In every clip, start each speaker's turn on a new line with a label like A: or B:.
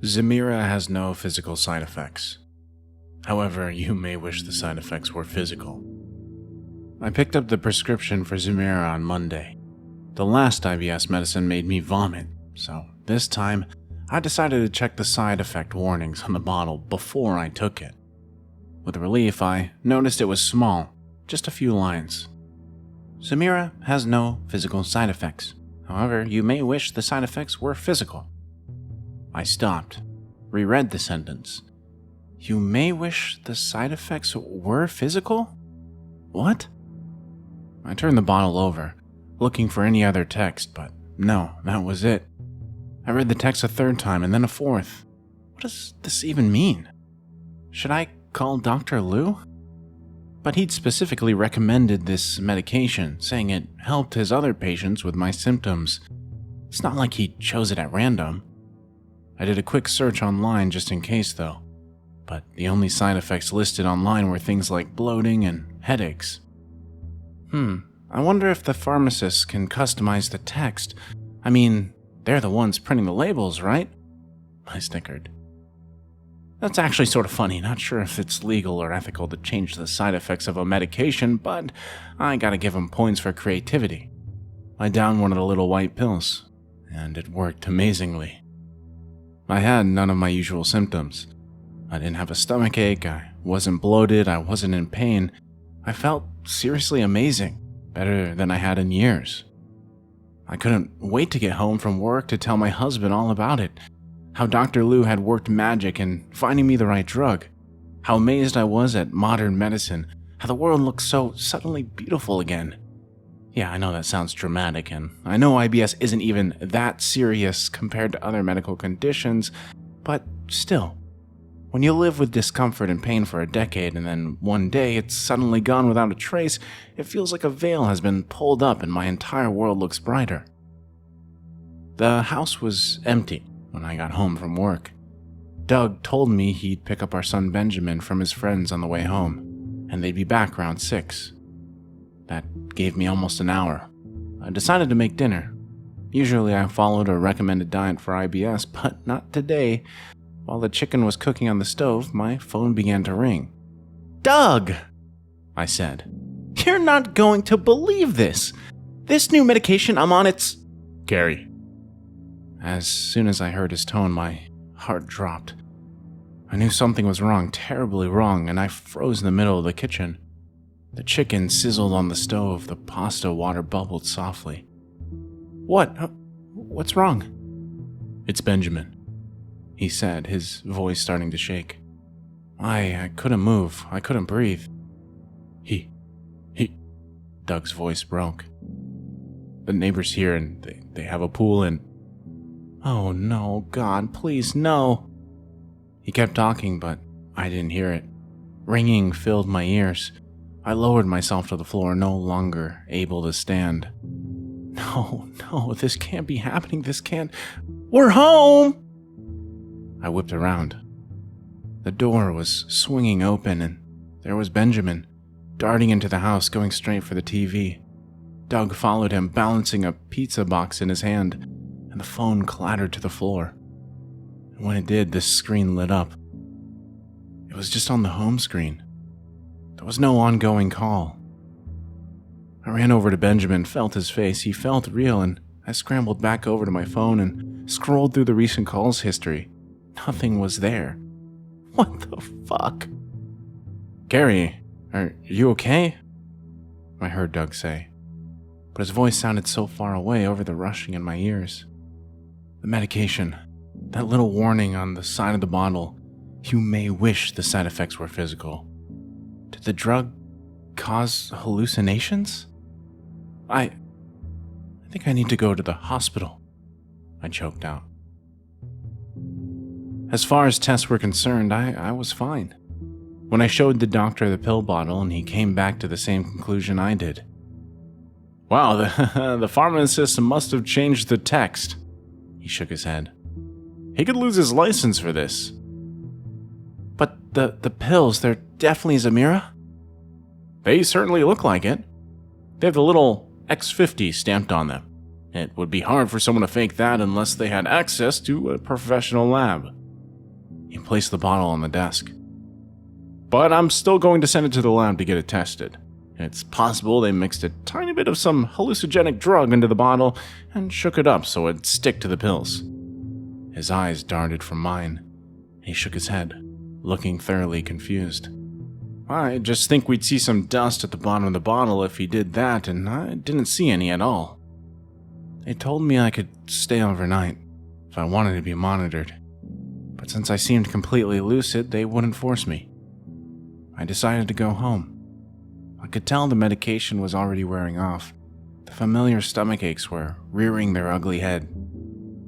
A: Xamira has no physical side effects. However, you may wish the side effects were physical. I picked up the prescription for Xamira on Monday. The last IBS medicine made me vomit, so this time I decided to check the side effect warnings on the bottle before I took it. With relief, I noticed it was small, just a few lines. Xamira has no physical side effects. However, you may wish the side effects were physical. I stopped, reread the sentence. You may wish the side effects were physical? What? I turned the bottle over, looking for any other text, but no, that was it. I read the text a third time and then a fourth. What does this even mean? Should I call Dr. Lou? But he'd specifically recommended this medication, saying it helped his other patients with my symptoms. It's not like he chose it at random. I did a quick search online just in case though, but the only side effects listed online were things like bloating and headaches. I wonder if the pharmacists can customize the text. I mean, they're the ones printing the labels, right? I snickered. That's actually sort of funny. Not sure if it's legal or ethical to change the side effects of a medication, but I gotta give them points for creativity. I downed one of the little white pills, and it worked amazingly. I had none of my usual symptoms. I didn't have a stomachache, I wasn't bloated, I wasn't in pain. I felt seriously amazing, better than I had in years. I couldn't wait to get home from work to tell my husband all about it. How Dr. Lou had worked magic in finding me the right drug. How amazed I was at modern medicine. How the world looked so suddenly beautiful again. Yeah, I know that sounds dramatic, and I know IBS isn't even that serious compared to other medical conditions, but still, when you live with discomfort and pain for a decade and then one day it's suddenly gone without a trace, it feels like a veil has been pulled up and my entire world looks brighter. The house was empty when I got home from work. Doug told me he'd pick up our son Benjamin from his friends on the way home, and they'd be back around 6. That gave me almost an hour. I decided to make dinner. Usually I followed a recommended diet for IBS, but not today. While the chicken was cooking on the stove, my phone began to ring. Doug! I said. You're not going to believe this! This new medication I'm on, it's... Gary. As soon as I heard his tone, my heart dropped. I knew something was wrong, terribly wrong, and I froze in the middle of the kitchen. The chicken sizzled on the stove, the pasta water bubbled softly. What? What's wrong? It's Benjamin, he said, his voice starting to shake. I couldn't move. I couldn't breathe. He... Doug's voice broke. The neighbors here and they have a pool and... Oh no, God, please, no. He kept talking, but I didn't hear it. Ringing filled my ears. I lowered myself to the floor, no longer able to stand. No, this can't be happening. This can't... We're home! I whipped around. The door was swinging open, and there was Benjamin, darting into the house, going straight for the TV. Doug followed him, balancing a pizza box in his hand, and the phone clattered to the floor. And when it did, the screen lit up. It was just on the home screen. There was no ongoing call. I ran over to Benjamin, felt his face. He felt real, and I scrambled back over to my phone and scrolled through the recent calls history. Nothing was there. What the fuck? Gary, are you okay? I heard Doug say, but his voice sounded so far away over the rushing in my ears. The medication, that little warning on the side of the bottle, you may wish the side effects were physical. Did the drug cause hallucinations? I think I need to go to the hospital, I choked out. As far as tests were concerned, I was fine. When I showed the doctor the pill bottle and he came back to the same conclusion I did. Wow, the pharmacist must have changed the text. He shook his head. He could lose his license for this. But the pills, they're definitely Xamira? They certainly look like it. They have the little X50 stamped on them. It would be hard for someone to fake that unless they had access to a professional lab. He placed the bottle on the desk. But I'm still going to send it to the lab to get it tested. It's possible they mixed a tiny bit of some hallucinogenic drug into the bottle and shook it up so it'd stick to the pills. His eyes darted from mine. He shook his head, looking thoroughly confused. I just think we'd see some dust at the bottom of the bottle if he did that, and I didn't see any at all. They told me I could stay overnight if I wanted to be monitored, but since I seemed completely lucid, they wouldn't force me. I decided to go home. I could tell the medication was already wearing off. The familiar stomach aches were rearing their ugly head.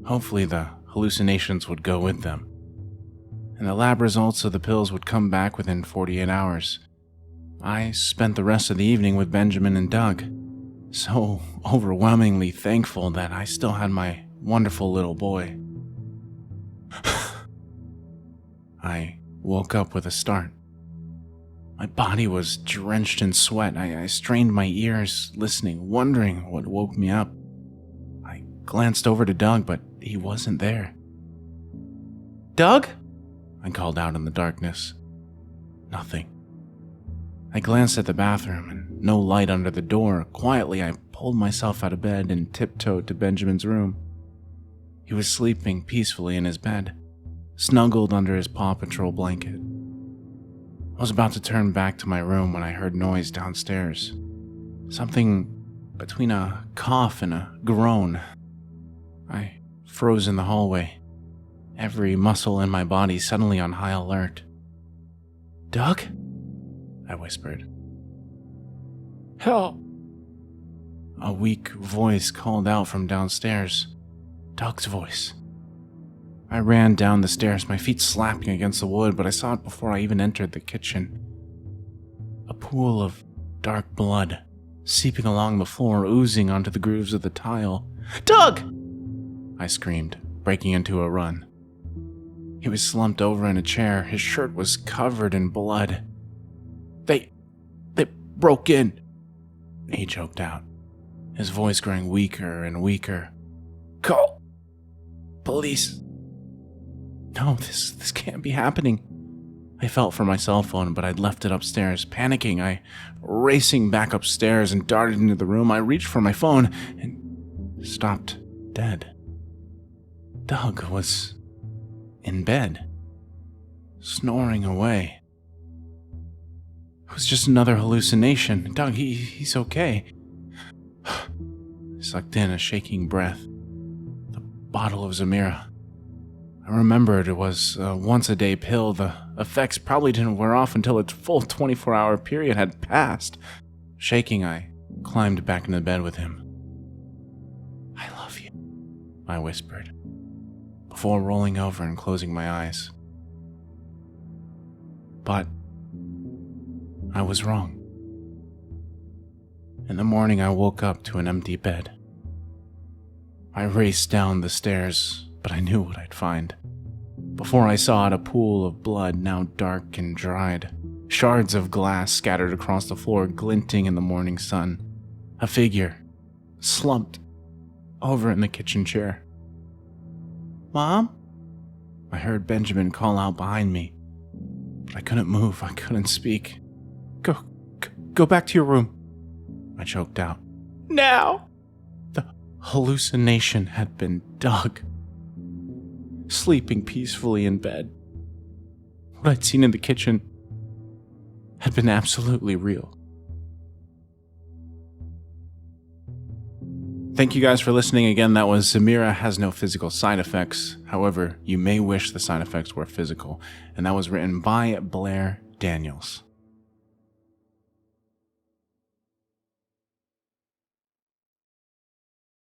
A: Hopefully the hallucinations would go with them, and the lab results of the pills would come back within 48 hours. I spent the rest of the evening with Benjamin and Doug, so overwhelmingly thankful that I still had my wonderful little boy. I woke up with a start. My body was drenched in sweat. I strained my ears, listening, wondering what woke me up. I glanced over to Doug, but he wasn't there. "Doug?" I called out in the darkness. Nothing. I glanced at the bathroom and no light under the door. Quietly, I pulled myself out of bed and tiptoed to Benjamin's room. He was sleeping peacefully in his bed, snuggled under his Paw Patrol blanket. I was about to turn back to my room when I heard noise downstairs. Something between a cough and a groan. I froze in the hallway, every muscle in my body suddenly on high alert. "Doug?" I whispered. "Help!" A weak voice called out from downstairs. Doug's voice. I ran down the stairs, my feet slapping against the wood, but I saw it before I even entered the kitchen. A pool of dark blood, seeping along the floor, oozing onto the grooves of the tile. "Doug!" I screamed, breaking into a run. He was slumped over in a chair. His shirt was covered in blood. They broke in," he choked out, his voice growing weaker and weaker. "Call police." No, this can't be happening. I felt for my cell phone, but I'd left it upstairs. Panicking, I racing back upstairs and darted into the room. I reached for my phone and stopped dead. Doug was in bed, snoring away. It was just another hallucination. Doug, he's okay. I sucked in a shaking breath. The bottle of Xamira. I remembered it was a once-a-day pill. The effects probably didn't wear off until its full 24-hour period had passed. Shaking, I climbed back into bed with him. "I love you," I whispered, before rolling over and closing my eyes. But I was wrong. In the morning, I woke up to an empty bed. I raced down the stairs, but I knew what I'd find. Before I saw it, a pool of blood, now dark and dried. Shards of glass scattered across the floor, glinting in the morning sun. A figure, slumped over in the kitchen chair. "Mom?" I heard Benjamin call out behind me, but I couldn't move, I couldn't speak. Go back to your room," I choked out. "Now!" The hallucination had been Doug, sleeping peacefully in bed. What I'd seen in the kitchen had been absolutely real. Thank you guys for listening again. That was Xamira Has No Physical Side Effects. However, you may wish the side effects were physical. And that was written by Blair Daniels.